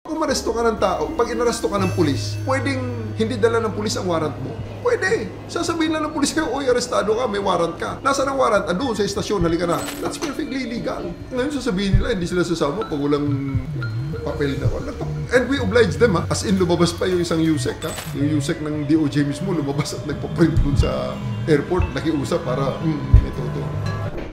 Kung maresto ka ng tao, pag inaresto ka ng pulis, pwedeng hindi dala ng pulis ang warrant mo. Pwede. Sasabihin lang ng pulis kayo, oy, arestado ka, may warrant ka. Nasaan ang warrant? Doon sa estasyon, halika na. That's perfectly legal. Ngayon sasabihin nila, hindi sila sasama pag walang papel na wala. And we oblige them, ha. As in, lumabas pa yung isang USEC, ha. Yung USEC ng DOJ mismo, lumabas at nagpaprint doon sa airport, nakiusap para, ito.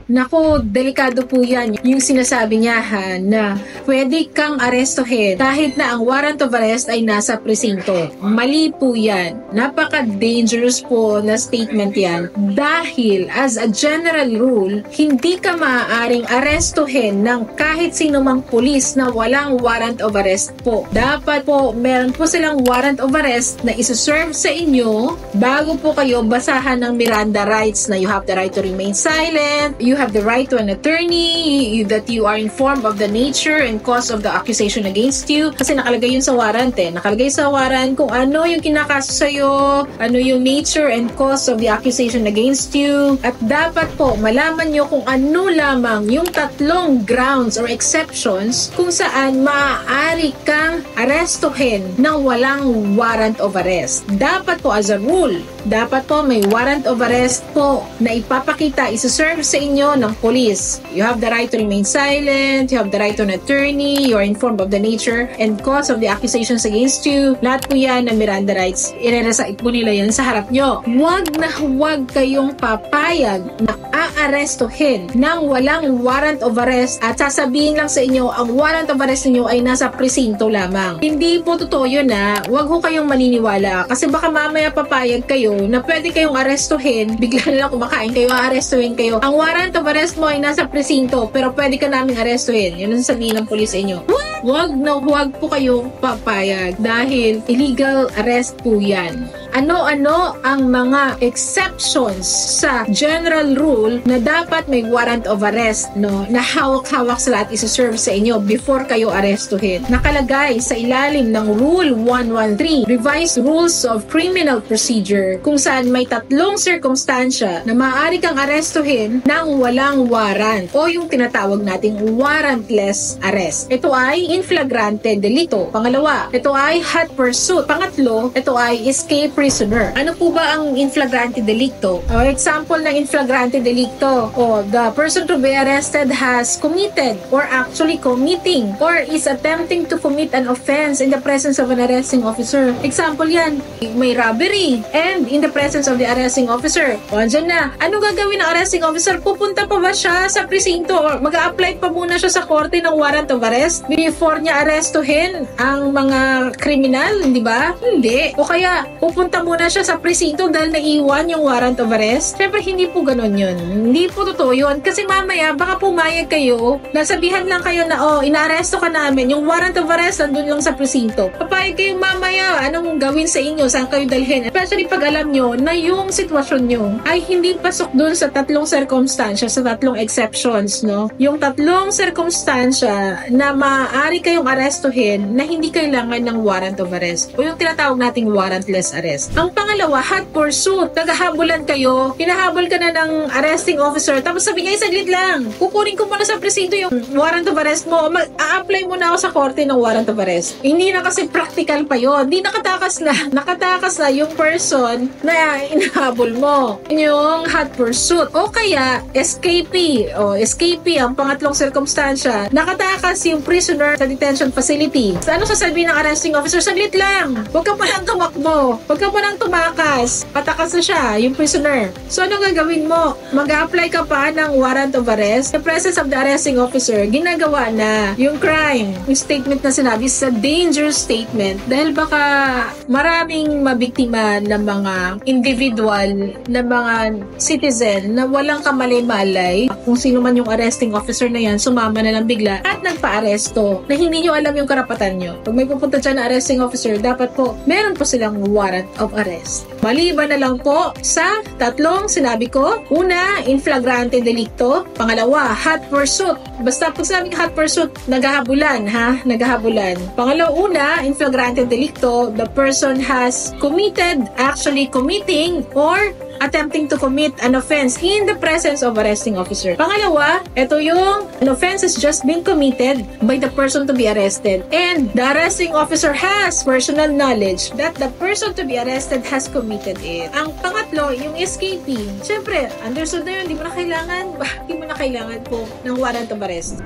Nako, delikado po yan. Yung sinasabi niya ha, na pwede kang arestuhin kahit na ang warrant of arrest ay nasa presinto. Mali po yan. Napaka-dangerous po na statement yan. Dahil as a general rule, hindi ka maaaring arestuhin ng kahit sino mang pulis na walang warrant of arrest po. Dapat po, meron po silang warrant of arrest na isuserve sa inyo bago po kayo basahan ng Miranda rights na you have the right to remain silent, you have the right to an attorney, that you are informed of the nature and cause of the accusation against you. Kasi nakalagay yun sa warrant eh. Nakalagay sa warrant kung ano yung kinakaso sa'yo, ano yung nature and cause of the accusation against you. At dapat po malaman nyo kung ano lamang yung tatlong grounds or exceptions kung saan maaari kang arestuhin ng walang warrant of arrest. Dapat po as a rule, dapat po may warrant of arrest po na ipapakita, isuserve sa inyo ng police. You have the right to remain silent, you have the right to an attorney, you are informed of the nature and cause of the accusations against you. Lahat po yan na Miranda rights, ireresait po nila yan sa harap nyo. Huwag na huwag kayong papayag na aarestuhin ng walang warrant of arrest at sasabihin lang sa inyo ang warrant of arrest niyo ay nasa presinto lamang. Hindi po totoo yun na huwag ho kayong maniniwala kasi baka mamaya papayag kayo na pwede kayong arestuhin, bigla na lang kumakain kayo, aarestuhin kayo. Ang warrant of arrest mo ay nasa presinto pero pwede ka naming arestuhin. Yun ang sabihin ng pulis sa inyo. Huwag po kayong papayag dahil illegal arrest po yan. Ano-ano ang mga exceptions sa general rule na dapat may warrant of arrest, no? Na hawak-hawak sa lahat isa-serve sa inyo before kayo arestuhin. Nakalagay sa ilalim ng Rule 113, Revised Rules of Criminal Procedure, kung saan may tatlong sirkumstansya na maaari kang arestuhin ng walang warrant o yung tinatawag nating warrantless arrest. Ito ay in flagrante delito. Pangalawa, ito ay hot pursuit. Pangatlo, ito ay escape prisoner. Ano po ba ang in flagrante delicto? Example ng in flagrante delicto, the person to be arrested has committed or actually committing or is attempting to commit an offense in the presence of an arresting officer. Example yan, may robbery and in the presence of the arresting officer. O, andyan na. Anong gagawin ng arresting officer? Pupunta pa ba siya sa presinto or mag-a-apply pa muna siya sa korte ng warrant of arrest before niya arestuhin ang mga kriminal, di ba? Hindi. O kaya, pupunta muna siya sa presinto dahil naiwan yung warrant of arrest? Siyempre, hindi po ganun yun. Hindi po totoo yun. Kasi mamaya, baka pumayag kayo, nasabihan lang kayo na, inaaresto ka namin. Yung warrant of arrest, nandun lang sa presinto. Papayag kayo mamaya, anong gawin sa inyo? Saan kayo dalhin? Especially pag alam nyo na yung sitwasyon nyo ay hindi pasok dun sa tatlong circumstansya, sa tatlong exceptions, no? Yung tatlong circumstansya na maaari kayong arestuhin na hindi kailangan ng warrant of arrest o yung tinatawag nating warrantless arrest. Ang pangalawa, hot pursuit. Naghahabulan kayo, hinahabol ka na ng arresting officer, tapos sabi niya, saglit lang, kukunin ko muna sa presinto yung warrant of arrest mo, mag-a-apply muna ako sa korte ng warrant of arrest. Hindi na kasi practical pa yun. Hindi nakatakas na yung person na inahabol mo. Yung hot pursuit. O kaya, escapee. Escapee, ang pangatlong circumstansya. Nakatakas yung prisoner sa detention facility. Ano sasabihin ng arresting officer? Saglit lang. Huwag ka pa nang tumakbo. Huwag ka pa nang tumakas. Patakas na siya, yung prisoner. So, anong gagawin mo? Mag-a-apply ka pa ng warrant of arrest. The presence of the arresting officer, ginagawa na yung crime. Yung statement na sinabi is a dangerous statement dahil baka maraming mabiktima ng mga individual, na mga citizen na walang kamalay-malay. Kung sino man yung arresting officer na yan, sumama na lang bigla at nagpa-aresto na hindi nyo alam yung karapatan nyo. Pag may pupunta dyan na arresting officer, dapat po meron po silang warrant of arrest. Maliban na lang po sa tatlong sinabi ko. Una, in flagrante delicto. Pangalawa, hot pursuit. Basta pag sinabing hot pursuit, naghahabulan, ha? Naghahabulan. Pangalawa, una, in flagrante delicto, the person has committed, actually committing, or attempting to commit an offense in the presence of arresting officer. Pangalawa, ito yung an offense has just been committed by the person to be arrested and the arresting officer has personal knowledge that the person to be arrested has committed it. Ang pangatlo, yung escapee. Siyempre, understood na yun, hindi mo na kailangan po ng warrant of arrest.